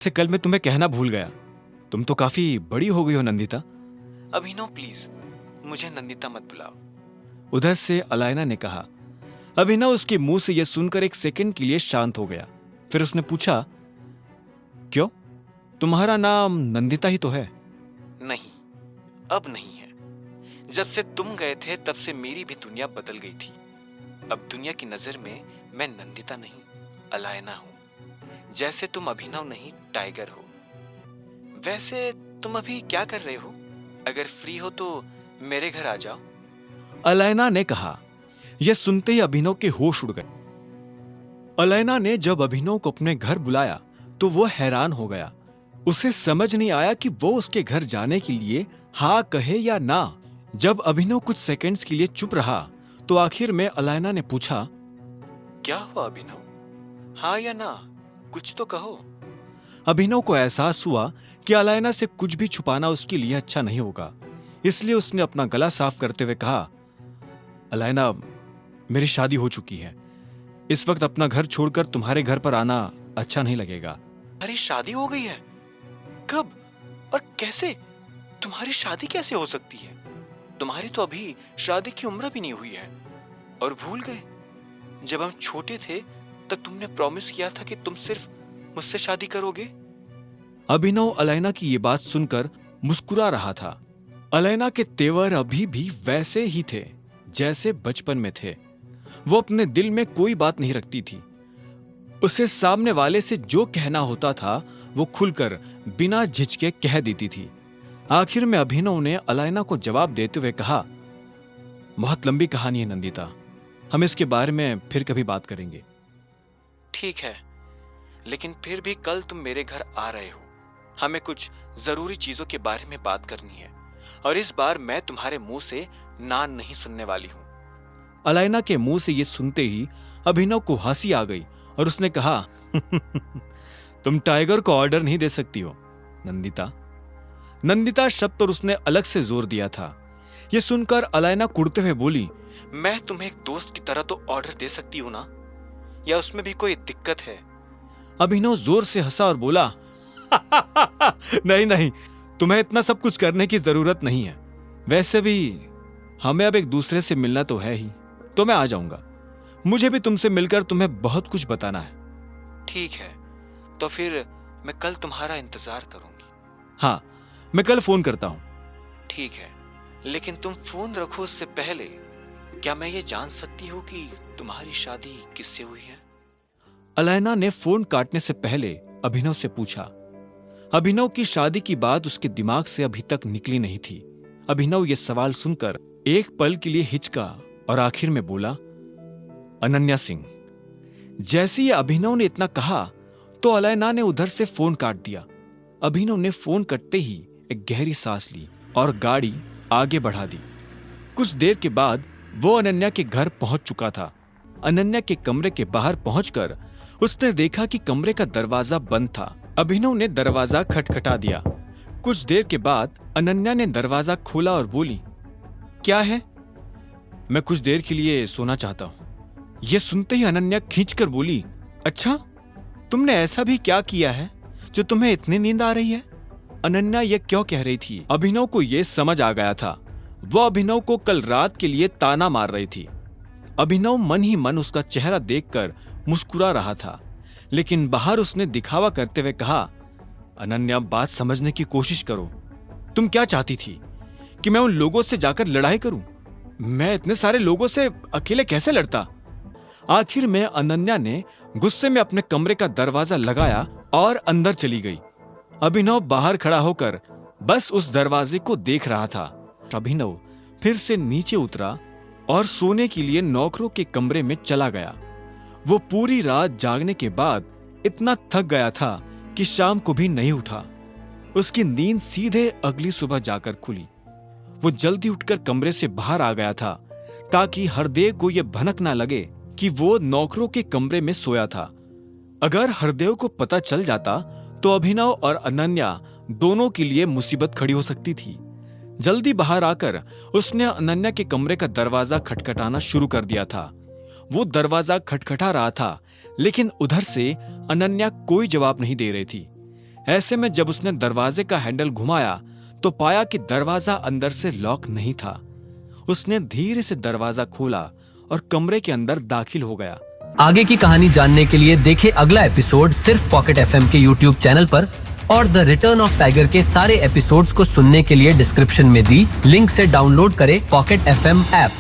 से कल मैं तुम्हें कहना भूल गया, तुम तो काफी बड़ी हो गई हो नंदिता। अभिनव प्लीज मुझे नंदिता मत बुलाओ। उधर से अलायना ने कहा। अभिनव उसके मुंह से यह सुनकर एक सेकंड के लिए शांत हो गया। फिर उसने पूछा, क्यों, तुम्हारा नाम नंदिता ही तो है। नहीं, अब नहीं है। जब से तुम गए थे तब से मेरी भी दुनिया बदल गई थी। अब दुनिया की नजर में मैं नंदिता नहीं, अलायना हूं। जैसे तुम अभिनव नहीं, टाइगर हो। वैसे तुम अभी क्या कर रहे हो? अगर फ्री हो तो मेरे घर आ जाओ। अलायना ने कहा। यह सुनते ही अभिनव के होश उड़ गए। अलायना ने जब अभिनव को अपने घर बुलाया तो वो हैरान हो गया। उसे समझ नहीं आया कि वो उसके घर जाने के लिए हाँ कहे या ना। जब अभिनव कुछ सेकंड्स के लिए चुप रहा तो आखिर में अलायना ने पूछा, क्या हुआ अभिनव? हाँ या ना, कुछ तो कहो। अभिनव को एहसास हुआ कि अलायना से कुछ भी छुपाना उसके लिए अच्छा नहीं होगा। इसलिए उसने अपना गला साफ करते हुए कहा, अलायना, मेरी शादी हो चुकी है। इस वक्त अपना घर छोड़कर तुम्हारे घर पर आना अच्छा नहीं लगेगा। अरे शादी हो गई है? कब और कैसे? तुम्हारी शादी कैसे हो सकती है? तुम्हारी तो अभी शादी की उम्र भी नहीं हुई है। और भूल गए, जब हम छोटे थे तब तुमने प्रॉमिस किया था कि तुम सिर्फ मुझसे शादी करोगे। अभिनव अलायना की ये बात सुनकर मुस्कुरा रहा था। अलायना के तेवर अभी भी वैसे ही थे जैसे बचपन में थे। वो अपने दिल में कोई बात नहीं रखती थी। उसे सामने वाले से जो कहना होता था वो खुलकर बिना झिझके कह देती थी। आखिर में अभिनव ने अलायना को जवाब देते हुए कहा, बहुत लंबी कहानी है नंदिता, हम इसके बारे में फिर कभी बात करेंगे। ठीक है, लेकिन फिर भी कल तुम मेरे घर आ रहे हो। हमें कुछ जरूरी चीजों के बारे में बात करनी है और इस बार मैं तुम्हारे मुंह से ना नहीं सुनने वाली हूं। अलायना के मुंह से ये सुनते ही अभिनव को हंसी आ गई और उसने कहा, तुम टाइगर को ऑर्डर नहीं दे सकती हो नंदिता। नंदिता शब्द पर उसने अलग से जोर दिया था। यह सुनकर अलायना कुड़ते हुए बोली, मैं तुम्हें एक दोस्त की तरह तो ऑर्डर दे सकती हूं ना, या उसमें भी कोई दिक्कत है? अभिनव जोर से हंसा और बोला, नहीं नहीं, तुम्हें इतना सब कुछ करने की जरूरत नहीं है। वैसे भी हमें अब एक दूसरे से मिलना तो है ही, तो मैं आ जाऊंगा। मुझे भी तुमसे मिलकर तुम्हें बहुत कुछ बताना है। ठीक है, तो फिर मैं कल तुम्हारा इंतजार करूंगी। हाँ, मैं कल फोन करता हूं। ठीक है, लेकिन तुम फोन रखो उससे पहले क्या मैं ये जान सकती हूँ कि तुम्हारी शादी किससे हुई है? अलायना ने फोन काटने से पहले अभिनव से पूछा। अभिनव की शादी की बात उसके दिमाग से अभी तक निकली नहीं थी। अभिनव यह सवाल सुनकर एक पल के लिए हिचका और आखिर में बोला, अनन्या सिंह। जैसे ही अभिनव ने इतना कहा तो अलायना ने उधर से फोन काट दिया। अभिनव ने फोन कटते ही एक गहरी सांस ली और गाड़ी आगे बढ़ा दी। कुछ देर के बाद वो अनन्या के घर पहुंच चुका था। अनन्या के कमरे के बाहर पहुंचकर उसने देखा कि कमरे का दरवाजा बंद था। अभिनव ने दरवाजा खटखटा दिया। कुछ देर के बाद अनन्या ने दरवाजा खोला और बोली, क्या है? मैं कुछ देर के लिए सोना चाहता हूं। यह सुनते ही अनन्या खींचकर बोली, अच्छा, तुमने ऐसा भी क्या किया है जो तुम्हें इतनी नींद आ रही है? अनन्या यह क्यों कह रही थी, अभिनव को यह समझ आ गया था। वो अभिनव को कल रात के लिए ताना मार रही थी। अभिनव मन ही मन उसका चेहरा देखकर मुस्कुरा रहा था, लेकिन बाहर उसने दिखावा करते हुए कहा, अनन्या, बात समझने की कोशिश करो। तुम क्या चाहती थी कि मैं उन लोगों से जाकर लड़ाई करूं? मैं इतने सारे लोगों से अकेले कैसे लड़ता? आखिर में अनन्या ने गुस्से में अपने कमरे का दरवाजा लगाया और अंदर चली गई। अभिनव बाहर खड़ा होकर बस उस दरवाजे को देख रहा था। अभिनव फिर से नीचे उतरा और सोने के लिए नौकरों के कमरे में चला गया। वो पूरी रात जागने के बाद इतना थक गया था कि शाम को भी नहीं उठा। उसकी नींद सीधे अगली सुबह जाकर खुली। वो जल्दी उठकर कमरे से बाहर आ गया था ताकि हरदेव को यह भनक ना लगे कि वो नौकरों के कमरे में सोया था। अगर हरदेव को पता चल जाता तो अभिनव और अनन्या दोनों के लिए मुसीबत खड़ी हो सकती थी। जल्दी बाहर आकर उसने अनन्या के कमरे का दरवाजा खटखटाना शुरू कर दिया था। वो दरवाजा खटखटा रहा था, लेकिन उधर से अनन्या कोई जवाब नहीं दे रही थी। ऐसे में जब उसने दरवाजे का हैंडल घुमाया तो पाया कि दरवाजा अंदर से लॉक नहीं था। उसने धीरे से दरवाजा खोला और कमरे के अंदर दाखिल हो गया। आगे की कहानी जानने के लिए देखें अगला एपिसोड सिर्फ पॉकेट एफएम के यूट्यूब चैनल पर, और द रिटर्न ऑफ टाइगर के सारे एपिसोड्स को सुनने के लिए डिस्क्रिप्शन में दी लिंक से डाउनलोड करें पॉकेट एफएम ऐप।